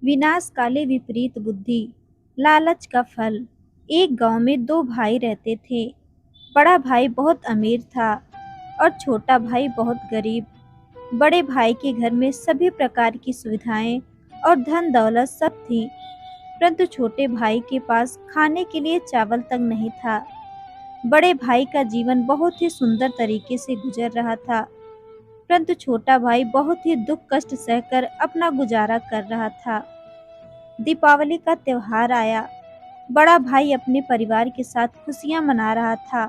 विनाश काले विपरीत बुद्धि, लालच का फल। एक गांव में दो भाई रहते थे। बड़ा भाई बहुत अमीर था और छोटा भाई बहुत गरीब। बड़े भाई के घर में सभी प्रकार की सुविधाएं और धन दौलत सब थी, परंतु छोटे भाई के पास खाने के लिए चावल तक नहीं था। बड़े भाई का जीवन बहुत ही सुंदर तरीके से गुजर रहा था, परंतु छोटा भाई बहुत ही दुख कष्ट सहकर अपना गुजारा कर रहा था। दीपावली का त्योहार आया। बड़ा भाई अपने परिवार के साथ खुशियां मना रहा था,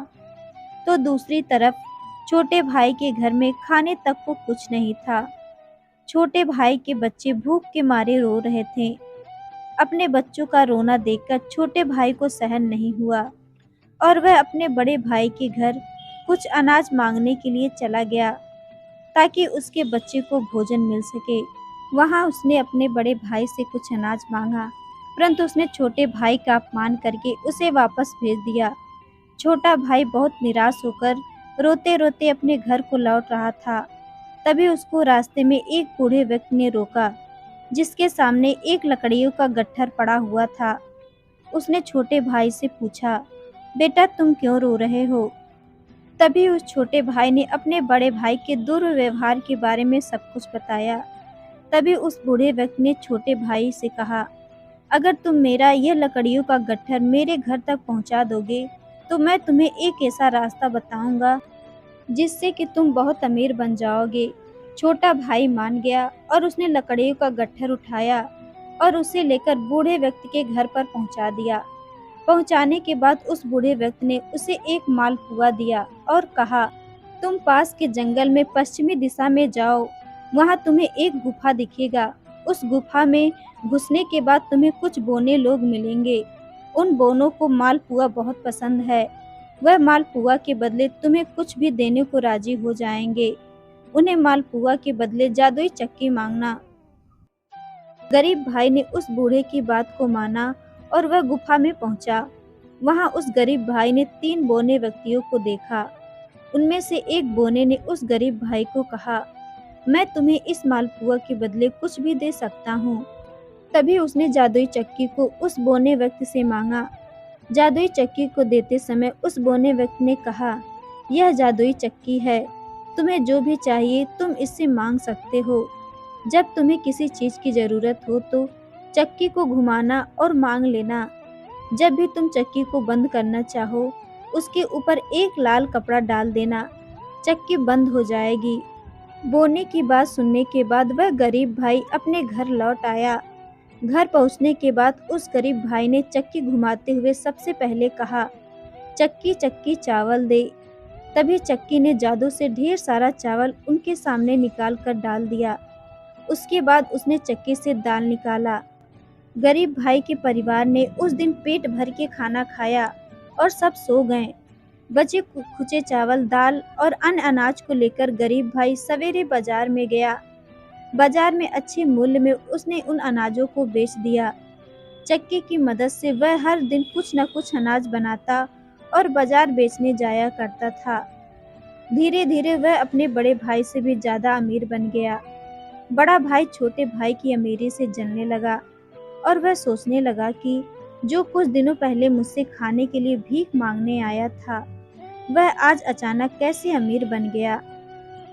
तो दूसरी तरफ छोटे भाई के घर में खाने तक को कुछ नहीं था। छोटे भाई के बच्चे भूख के मारे रो रहे थे। अपने बच्चों का रोना देखकर छोटे भाई को सहन नहीं हुआ और वह अपने बड़े भाई के घर कुछ अनाज मांगने के लिए चला गया, ताकि उसके बच्चे को भोजन मिल सके। वहां उसने अपने बड़े भाई से कुछ अनाज मांगा, परंतु उसने छोटे भाई का अपमान करके उसे वापस भेज दिया। छोटा भाई बहुत निराश होकर रोते रोते अपने घर को लौट रहा था। तभी उसको रास्ते में एक बूढ़े व्यक्ति ने रोका, जिसके सामने एक लकड़ियों का गट्ठर पड़ा हुआ था। उसने छोटे भाई से पूछा, बेटा तुम क्यों रो रहे हो? तभी उस छोटे भाई ने अपने बड़े भाई के दुर्व्यवहार के बारे में सब कुछ बताया। तभी उस बूढ़े व्यक्ति ने छोटे भाई से कहा, अगर तुम मेरा यह लकड़ियों का गट्ठर मेरे घर तक पहुंचा दोगे, तो मैं तुम्हें एक ऐसा रास्ता बताऊंगा जिससे कि तुम बहुत अमीर बन जाओगे। छोटा भाई मान गया और उसने लकड़ियों का गट्ठर उठाया और उसे लेकर बूढ़े व्यक्ति के घर पर पहुंचा दिया। पहुंचाने के बाद उस बूढ़े व्यक्ति ने उसे एक मालपुआ दिया और कहा, तुम पास के जंगल में पश्चिमी दिशा में जाओ, वहां तुम्हें एक गुफा दिखेगा। उस गुफा में घुसने के बाद तुम्हें कुछ बौने लोग मिलेंगे। उन बोनों को मालपुआ बहुत पसंद है। वह मालपुआ के बदले तुम्हें कुछ भी देने को राजी हो जाएंगे। उन्हें मालपुआ के बदले जादुई चक्की मांगना। गरीब भाई ने उस बूढ़े की बात को माना और वह गुफा में पहुंचा। वहां उस गरीब भाई ने 3 बौने व्यक्तियों को देखा। उनमें से एक बौने ने उस गरीब भाई को कहा, मैं तुम्हें इस मालपुआ के बदले कुछ भी दे सकता हूँ। तभी उसने जादुई चक्की को उस बौने व्यक्ति से मांगा। जादुई चक्की को देते समय उस बौने व्यक्ति ने कहा, यह जादुई चक्की है, तुम्हें जो भी चाहिए तुम इससे मांग सकते हो। जब तुम्हें किसी चीज की जरूरत हो तो चक्की को घुमाना और मांग लेना। जब भी तुम चक्की को बंद करना चाहो, उसके ऊपर एक लाल कपड़ा डाल देना, चक्की बंद हो जाएगी। बोने की बात सुनने के बाद वह गरीब भाई अपने घर लौट आया। घर पहुंचने के बाद उस गरीब भाई ने चक्की घुमाते हुए सबसे पहले कहा, चक्की चक्की चावल दे। तभी चक्की ने जादू से ढेर सारा चावल उनके सामने निकाल कर डाल दिया। उसके बाद उसने चक्की से दाल निकाला। गरीब भाई के परिवार ने उस दिन पेट भर के खाना खाया और सब सो गए। बचे खुचे चावल, दाल और अन्य अनाज को लेकर गरीब भाई सवेरे बाजार में गया। बाजार में अच्छे मूल्य में उसने उन अनाजों को बेच दिया। चक्की की मदद से वह हर दिन कुछ न कुछ अनाज बनाता और बाजार बेचने जाया करता था। धीरे धीरे वह अपने बड़े भाई से भी ज्यादा अमीर बन गया। बड़ा भाई छोटे भाई की अमीरी से जलने लगा और वह सोचने लगा कि जो कुछ दिनों पहले मुझसे खाने के लिए भीख मांगने आया था, वह आज अचानक कैसे अमीर बन गया।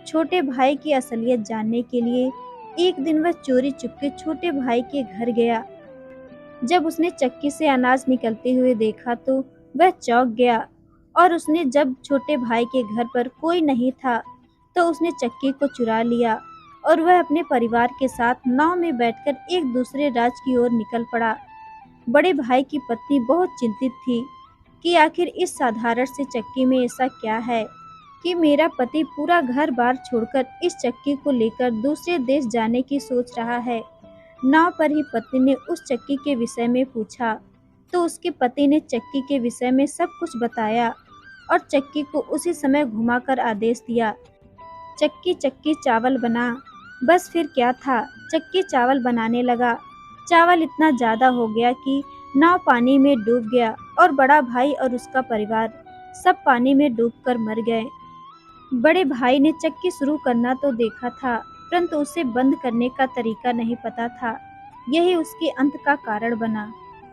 छोटे भाई की असलियत जानने के लिए एक दिन वह चोरी चुपके छोटे भाई के घर गया। जब उसने चक्की से अनाज निकलते हुए देखा तो वह चौंक गया और उसने जब छोटे भाई के घर पर कोई नहीं था तो उसने चक्की को चुरा लिया और वह अपने परिवार के साथ नाव में बैठकर एक दूसरे राज्य की ओर निकल पड़ा। बड़े भाई की पत्नी बहुत चिंतित थी कि आखिर इस साधारण से चक्की में ऐसा क्या है कि मेरा पति पूरा घर बार छोड़कर इस चक्की को लेकर दूसरे देश जाने की सोच रहा है। नाव पर ही पत्नी ने उस चक्की के विषय में पूछा तो उसके पति ने चक्की के विषय में सब कुछ बताया और चक्की को उसी समय घुमाकर आदेश दिया, चक्की चक्की चावल बना। बस फिर क्या था, चक्की चावल बनाने लगा। चावल इतना ज्यादा हो गया कि नाव पानी में डूब गया और बड़ा भाई और उसका परिवार सब पानी में डूबकर मर गए। बड़े भाई ने चक्की शुरू करना तो देखा था, परंतु उसे बंद करने का तरीका नहीं पता था। यही उसके अंत का कारण बना।